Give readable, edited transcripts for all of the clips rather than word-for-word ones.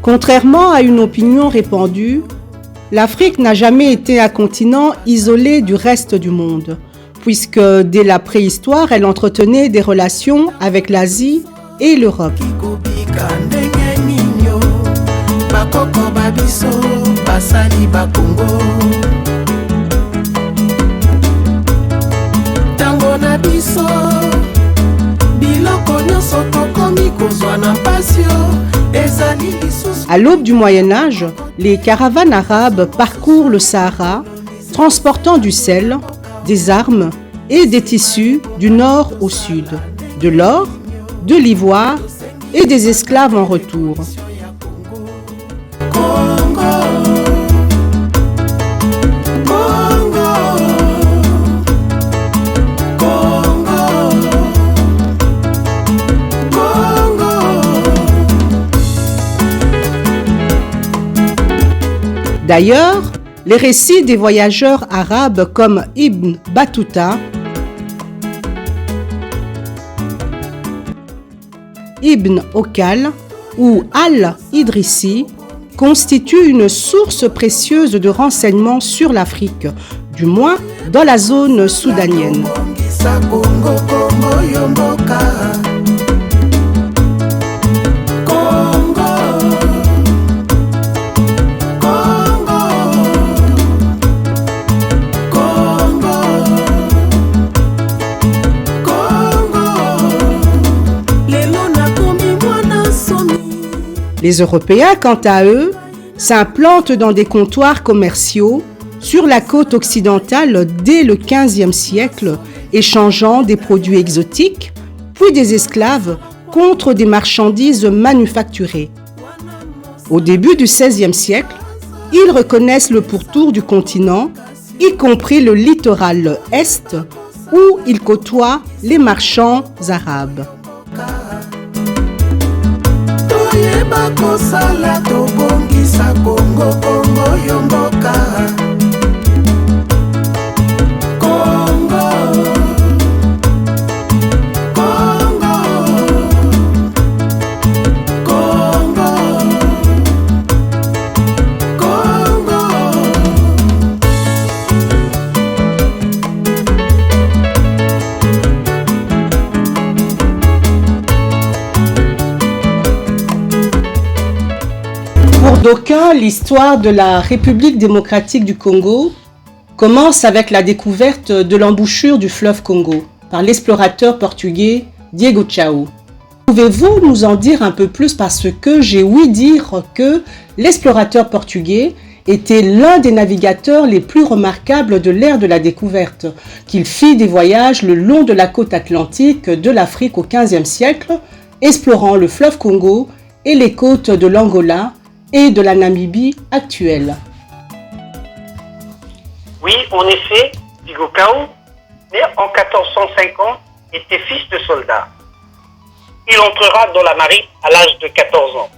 Contrairement à une opinion répandue, l'Afrique n'a jamais été un continent isolé du reste du monde, puisque dès la préhistoire, elle entretenait des relations avec l'Asie et l'Europe. À l'aube du Moyen-Âge, les caravanes arabes parcourent le Sahara, transportant du sel, des armes et des tissus du nord au sud, de l'or, de l'ivoire et des esclaves en retour. D'ailleurs, les récits des voyageurs arabes comme Ibn Battuta, Ibn Okal ou Al-Idrissi constituent une source précieuse de renseignements sur l'Afrique, du moins dans la zone soudanienne. Les Européens, quant à eux, s'implantent dans des comptoirs commerciaux sur la côte occidentale dès le XVe siècle, échangeant des produits exotiques, puis des esclaves contre des marchandises manufacturées. Au début du XVIe siècle, ils reconnaissent le pourtour du continent, y compris le littoral est, où ils côtoient les marchands arabes. Pour d'aucuns, l'histoire de la République démocratique du Congo commence avec la découverte de l'embouchure du fleuve Congo par l'explorateur portugais Diego Chao. Pouvez-vous nous en dire un peu plus, parce que j'ai ouï dire que l'explorateur portugais était l'un des navigateurs les plus remarquables de l'ère de la découverte, qu'il fit des voyages le long de la côte atlantique de l'Afrique au XVe siècle, explorant le fleuve Congo et les côtes de l'Angola et de la Namibie actuelle. Oui, en effet, Diego Chao, né en 1450, était fils de soldat. Il entrera dans la marine à l'âge de 14 ans.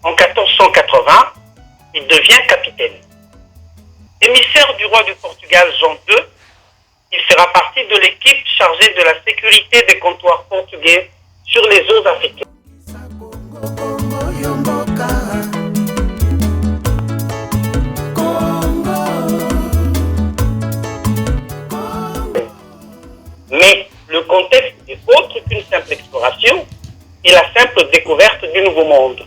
En 1480, il devient capitaine. Émissaire du roi du Portugal Jean II, il fera partie de l'équipe chargée de la sécurité des comptoirs portugais sur les eaux africaines. Mais le contexte est autre qu'une simple exploration et la simple découverte du Nouveau Monde.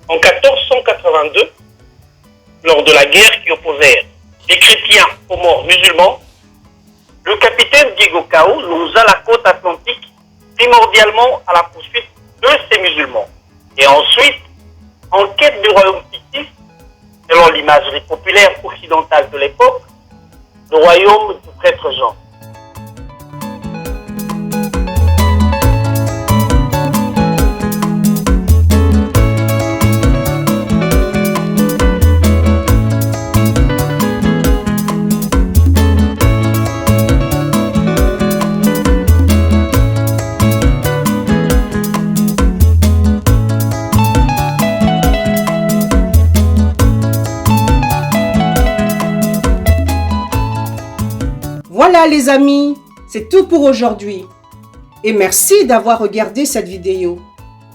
En 1482, lors de la guerre qui opposait les chrétiens aux morts musulmans, le capitaine Diego Chao longea la côte atlantique primordialement à la poursuite de ces musulmans. Et ensuite, en quête du royaume fictif, selon l'imagerie populaire occidentale de l'époque, le royaume du prêtre Jean. Voilà les amis, c'est tout pour aujourd'hui. Et merci d'avoir regardé cette vidéo.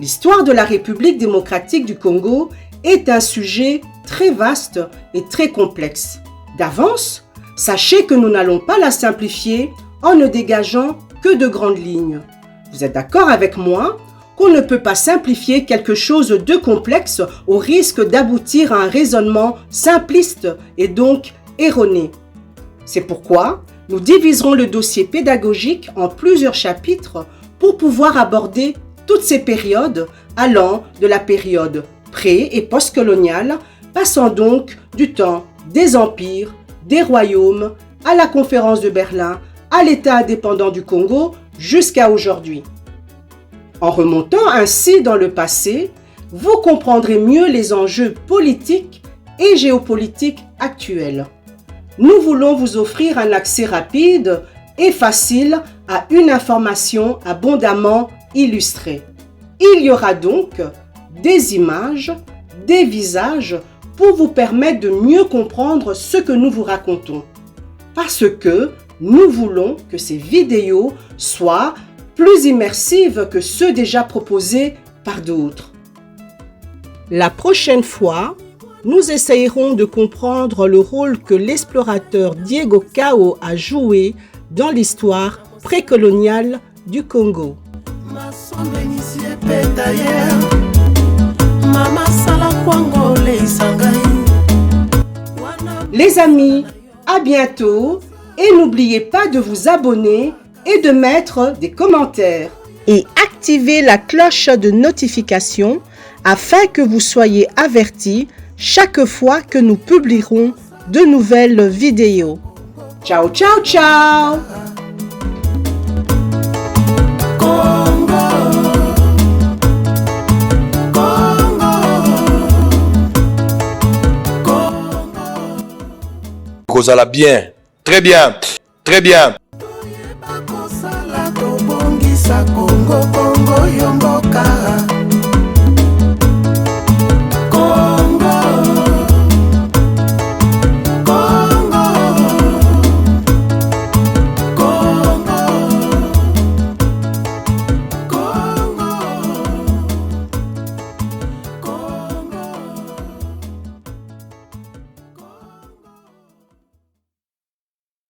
L'histoire de la République démocratique du Congo est un sujet très vaste et très complexe. D'avance, sachez que nous n'allons pas la simplifier en ne dégageant que de grandes lignes. Vous êtes d'accord avec moi qu'on ne peut pas simplifier quelque chose de complexe au risque d'aboutir à un raisonnement simpliste et donc erroné. C'est pourquoi nous diviserons le dossier pédagogique en plusieurs chapitres pour pouvoir aborder toutes ces périodes allant de la période pré- et postcoloniale, passant donc du temps des empires, des royaumes, à la conférence de Berlin, à l'État indépendant du Congo, jusqu'à aujourd'hui. En remontant ainsi dans le passé, vous comprendrez mieux les enjeux politiques et géopolitiques actuels. Nous voulons vous offrir un accès rapide et facile à une information abondamment illustrée. Il y aura donc des images, des visages pour vous permettre de mieux comprendre ce que nous vous racontons. Parce que nous voulons que ces vidéos soient plus immersives que ceux déjà proposés par d'autres. La prochaine fois, nous essayerons de comprendre le rôle que l'explorateur Diego Cao a joué dans l'histoire précoloniale du Congo. Les amis, à bientôt et n'oubliez pas de vous abonner et de mettre des commentaires. Et activez la cloche de notification afin que vous soyez avertis chaque fois que nous publierons de nouvelles vidéos. Ciao, ciao, ciao! Kozala bien, très bien, très bien. Congo, Congo,